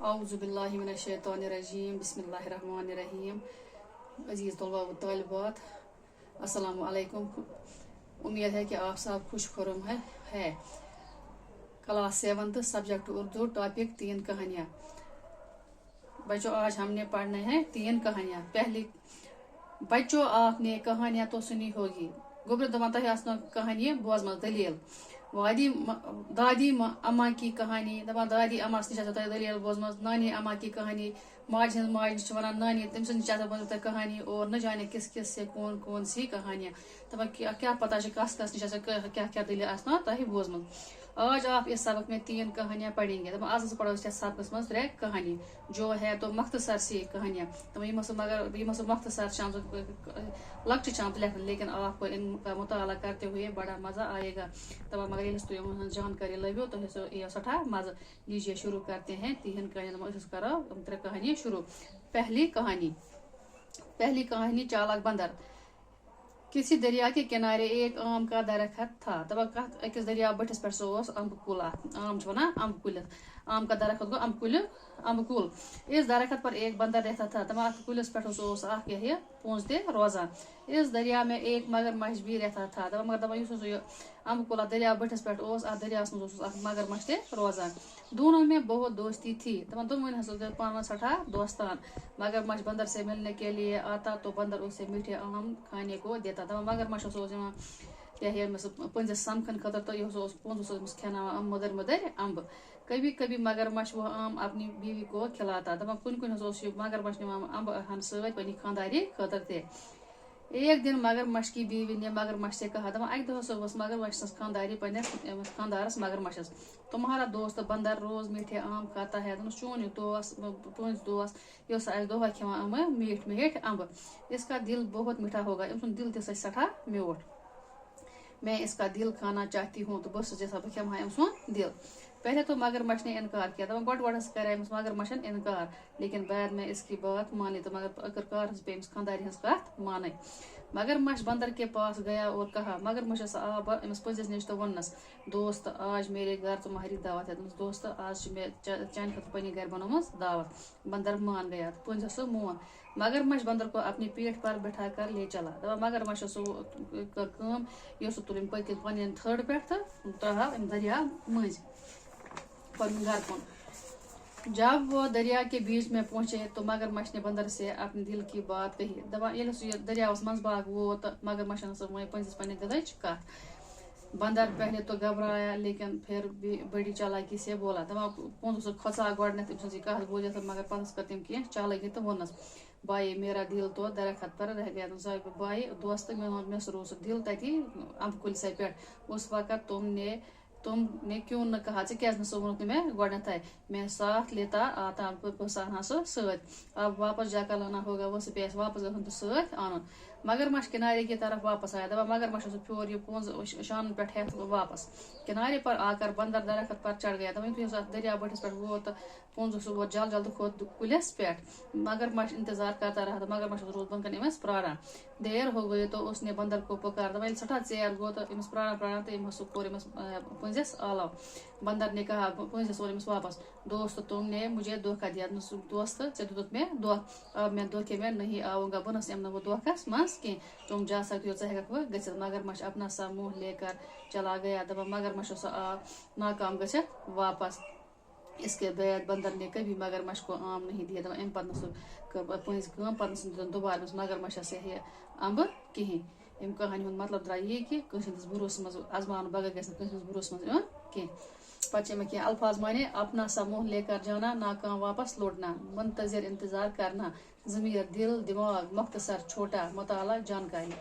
اعوذ باللہ من الشیطان الرجیم بسم اللہ الرحمن الرحیم عزیز طلباء و طالبات السلام علیکم. امید ہے کہ آپ سب خوش خرم ہے. کلاس 7 سبجیکٹ اردو ٹاپک 3 کہانیاں. بچوں آج ہم نے پڑھنا ہے 3 کہانیاں. پہلی بچوں آپ نے کہانیاں تو سنی ہوگی. گوبر دپان تہ آسنو کہانی بوزمت دلیل دادی اما کی کہانی دپان دادی اما نش دلیل بوزمت نانی اما کی کہانی ماج ہند ماج نش ونان نانی تم سند نش بوزمت کہانی اور نہ جانے کس کس سے کون سی کہانیاں دپان کیا پتہ کس کس نش کیا دلیل آسنو تہ بوزمت. آج آپ اس سبق میں 3 کہانیاں پڑھیں گے. آج پڑھو اس سبقس مز 3 کہانی جو ہے تو مختصر سی کہانیاں. مگر یہ مختصر لکچ چانپ لکھن لیکن آپ کو ان کا مطالعہ کرتے ہوئے بڑا مزہ آئے گا. مگر یہ جانکاری لو تو یہ سٹھا مزہ لیجیے. شروع کرتے ہیں 3 کہانیاں. کرو 3 کہانی شروع. پہلی کہانی چالاک بندر. کسی دریا کے کنارے ایک آم کا درخت تھا. اکس دریا بٹس پہ امب کل آم امب کل آم کا درخت گو امب کل. اس درخت پر ایک بندر رہتا تھا. ات کلس پہ پونس دے روزان. اس دریا میں ایک مگرمچھ بھی رہتا تھا. مگر امب کل دریا بٹس پہ دریا مز مگرمچھ تہ روزان. دونوں میں بہت دوستی تھی. دونوں پان سٹھا دوستان. مگرمچھ بندر سے ملنے کے لیے آتا تو بندر اسے میٹھے آم کھانے کو دیتا. مگرمچھ پنجس سمکھن خاطر تو یہ پونس کھانا مدر مدر امب. کبھی کبھی مگرمچھ وہ آم اپنی بیوی کو کھلاتا. کن مگرمچھ امب ہن ست پنہ خانداری خاطر تہ. ایک دن مگرمچھ کی بیوی نے مگرمچھ سے کہا. اک دہ مگرمچھ سن خانداری پنس خاندارس مگرمچھس تمہارا دوست بندر روز میٹھے آم کھاتا ہے. چون یہ دوست اس دہے کھانا میٹھ میٹھ امب. اس کا دل بہت میٹھا ہوگا. ام سن دل تہ سٹھا میوٹ. میں اس کا دل کھانا چاہتی ہوں تو بس جیسا بہ کھما ام سن دل. پہلے تو مگرمچھ نے انکار کیا. گوڈس کر مگرمچھن انکار لیکن بعد میں اس کی بات مانی. تو مگر آخرکار پہ امس خانداری ہز کت مان. مگرمچھ بندر کے پاس گیا اور کہا. مگرمچھس آو امس پنجس نش تو ونس دوست آج میرے گھر تمہاری دعوت ہے. دوست آج میں چان خاطر پنہ گھر بنومس دعوت. بندر مان گیا. پنجس مون. مگرمچھ بندر کو اپنی پیٹھ پر بٹھا کر لے چلا. مگرمچھ کر یہ تل پن تھڑ پہ ترہو دریا مز پن گھر کن. جب وہ دریا کے بیچ میں پہنچے تو مگرمچھ نے بندر سے اپنے دل کی بات کہی. دریاس مز باغ ووت مگرمچھن پنجس پنہ دلچ کت. بندر پہلے تو گھبرایا لیکن پھر بھی بڑی چالاکی سے بولا. پونس کھوژا گۄڈنیتھ تم سن کت بوزت مگر پتس کر تم کی چالاکی تو ونس بھائی میرا دل تو درخت پر رہ گیا. بھائی دوست مس روز دل تتی امب کل سے پہ. اس وقت تم نے کیوں نہ کہا کیازِ سو وونت میں گۄڈنیتھ میں ساتھ لیتا آتا آنا سو ست. اب واپس جا کر لانا ہوگا وہ پیس واپس گھن ست آن. مگرمچھ کنارے کی طرف واپس آیا. مگرمچھ پھور یہ پونز شان پہ واپس. کنارے پر آ کر بندر درخت پر چڑھ گیا. دریا بٹس پہ ووت پونز ووت جلد کھوت کلس پہ. مگرمچھ انتظار کرتا رہا. مگرمچھ روز بن کن امس پراران. دیر ہو گئی تو اس نے بندر کو پکارا. سٹھا ژیر گو تو امس پراران تو کور پنجس آلو. بندر نے کہا. پنجس اور امس واپس. دوست تم نے مجھے دھوکہ دیا. دوست ے دت میں دھوکہ. اب میں دھوکے میں نہیں آؤں گا. بنس ام وہ دھوکس مز کی. تم جا سکتی ہو ژٕ ہیککھ گژھِتھ. مگرمچھ اپنا سا منہ لے کر چلا گیا. مگرمچھ آو ناکام گژھِتھ واپس. اس کے بعد بندر نے کبھی مگرمچھ کو آم نہیں دیا. ام پنس پتہ دوبارہ مگرمچھس یہ امب کہین. ام کہانی ہند مطلب درا یہ کہ کنس ہندس بھروسس مز ازمان بغیر گھس کنس ہندس بھروسس مز یون کی. پتہ میں کیا الفاظ مانے. اپنا سا منہ لے کر جانا, ناکام واپس لوٹنا, منتظر انتظار کرنا, ضمیر دل دماغ, مختصر چھوٹا, مطالعہ جانکاری.